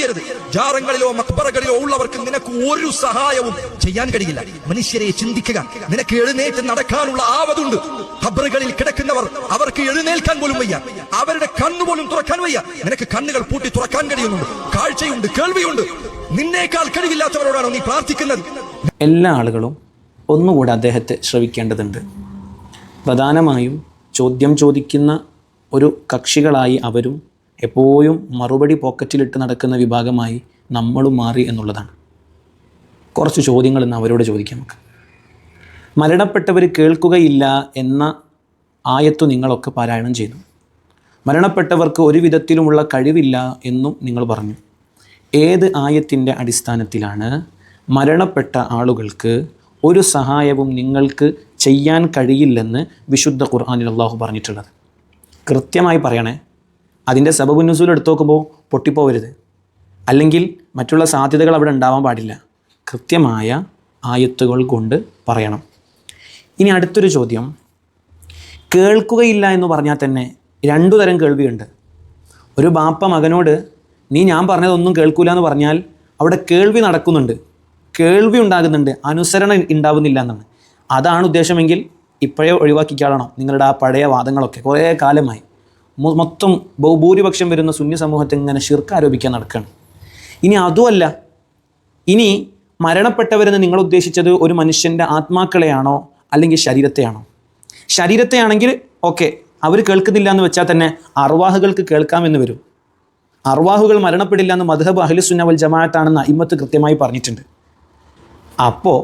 ചെയ്യരുത്. ജാറങ്ങളിലോ മക്ബറകളിലോ ഉള്ളവർക്ക് നിനക്ക് ഒരു സഹായവും ചെയ്യാൻ കഴിയില്ല. മനുഷ്യരെ ചിന്തിക്കുക, നിനക്ക് എഴുന്നേറ്റ് നടക്കാനുള്ള ആവതുണ്ട്. ഖബറുകളിൽ കിടക്കുന്നവർ, അവർക്ക് എഴുന്നേൽക്കാൻ പോലും വയ്യ, അവരുടെ കണ്ണുപോലും തുറക്കാൻ വയ്യ. നിനക്ക് കണ്ണുകൾ പൂട്ടി തുറക്കാൻ കഴിയുന്നുണ്ട്, കാഴ്ചയുണ്ട്, കേൾവിയുണ്ട്. നിന്നേക്കാൾ കഴിവില്ലാത്തവരോടാണോ നീ പ്രാർത്ഥിക്കുന്നത്? എല്ലാ ആളുകളും ഒന്നുകൂടെ അദ്ദേഹത്തെ ശ്രവിക്കേണ്ടതുണ്ട്. പ്രധാനമായും ചോദ്യം ചോദിക്കുന്ന ഒരു കക്ഷികളായി അവരും എപ്പോഴും മറുപടി പോക്കറ്റിലിട്ട് നടക്കുന്ന വിഭാഗമായി നമ്മളും മാറി എന്നുള്ളതാണ്. കുറച്ച് ചോദ്യങ്ങൾ ഇന്ന് അവരോട് ചോദിക്കാം നമുക്ക്. മരണപ്പെട്ടവർ കേൾക്കുകയില്ല എന്ന ആയത്തു നിങ്ങളൊക്കെ പാരായണം ചെയ്തു. മരണപ്പെട്ടവർക്ക് ഒരു വിധത്തിലുമുള്ള കഴിവില്ല എന്നും നിങ്ങൾ പറഞ്ഞു. ഏത് ആയത്തിൻ്റെ അടിസ്ഥാനത്തിലാണ് മരണപ്പെട്ട ആളുകൾക്ക് ഒരു സഹായവും നിങ്ങൾക്ക് ചെയ്യാൻ കഴിയില്ലെന്ന് വിശുദ്ധ ഖുർആനിൽ അല്ലാഹു പറഞ്ഞിട്ടുള്ളത്? കൃത്യമായി പറയണേ. അതിൻ്റെ സബബു നുസൂൽ എടുത്തു നോക്കുമ്പോൾ പൊട്ടിപ്പോവരുത്, അല്ലെങ്കിൽ മറ്റുള്ള സാധ്യതകൾ അവിടെ ഉണ്ടാവാൻ പാടില്ല. കൃത്യമായ ആയത്തുകൾ കൊണ്ട് പറയണം. ഇനി അടുത്തൊരു ചോദ്യം, കേൾക്കുകയില്ല എന്ന് പറഞ്ഞാൽ തന്നെ രണ്ടു തരം കേൾവിയുണ്ട്. ഒരു ബാപ്പ മകനോട് നീ ഞാൻ പറഞ്ഞതൊന്നും കേൾക്കൂല എന്ന് പറഞ്ഞാൽ അവിടെ കേൾവി നടക്കുന്നുണ്ട്, കേൾവി ഉണ്ടാകുന്നുണ്ട്, അനുസരണ ഉണ്ടാവുന്നില്ല എന്നാണ്. അതാണ് ഉദ്ദേശമെങ്കിൽ ഇപ്പോഴേ ഒഴിവാക്കിക്കാളണം നിങ്ങളുടെ ആ പഴയ വാദങ്ങളൊക്കെ. കുറേ കാലമായി മൊത്തം ഭൂരിപക്ഷം വരുന്ന സുന്നി സമൂഹത്തെ ഇങ്ങനെ ശിർക്ക് ആരോപിക്കാൻ നടക്കുകയാണ്. ഇനി അതുമല്ല, ഇനി മരണപ്പെട്ടവരെന്ന് നിങ്ങൾ ഉദ്ദേശിച്ചത് ഒരു മനുഷ്യൻ്റെ ആത്മാക്കളെയാണോ അല്ലെങ്കിൽ ശരീരത്തെയാണോ? ശരീരത്തെയാണെങ്കിൽ ഓക്കെ, അവർ കേൾക്കുന്നില്ല എന്ന് വെച്ചാൽ തന്നെ അർവാഹുകൾക്ക് കേൾക്കാമെന്ന് വരും. അർവാഹുകൾ മരണപ്പെടില്ല എന്ന് മദ്ഹബ് അഹ്ലുസുന്ന വൽ ജമാഅത്താണെന്ന് അയിമ്മത്ത് കൃത്യമായി പറഞ്ഞിട്ടുണ്ട്. അപ്പോൾ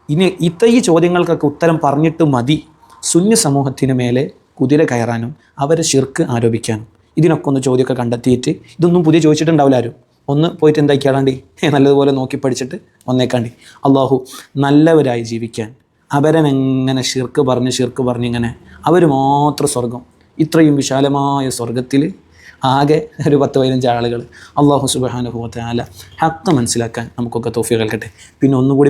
ഇനി ഈ ചോദ്യങ്ങൾക്കൊക്കെ ഉത്തരം പറഞ്ഞിട്ട് മതി സുന്നി സമൂഹത്തിന് മേലെ കുതിര കയറാനും അവരെ ശിർക്ക് ആരോപിക്കാനും. ഇതിനൊക്കെ ഒന്ന് ചോദ്യമൊക്കെ കണ്ടെത്തിയിട്ട്, ഇതൊന്നും പുതിയ ചോദിച്ചിട്ടുണ്ടാവില്ല ആരും. ഒന്ന് പോയിട്ട് എന്താക്കിയാളാണ്ടി നല്ലതുപോലെ നോക്കി പഠിച്ചിട്ട് വന്നേക്കാണ്ടി. അള്ളാഹു നല്ലവരായി ജീവിക്കാൻ, അവരെങ്ങനെ ശിർക്ക് പറഞ്ഞ് ഇങ്ങനെ അവർ മാത്രം സ്വർഗം, ഇത്രയും വിശാലമായ സ്വർഗത്തിൽ ആകെ ഒരു 10-15 ആളുകൾ. അള്ളാഹു സുബ്ഹാനഹു വ തആല ഹഖ് മനസ്സിലാക്കാൻ നമുക്കൊക്കെ തൗഫീഖ് നൽകട്ടെ. പിന്നെ ഒന്നുകൂടി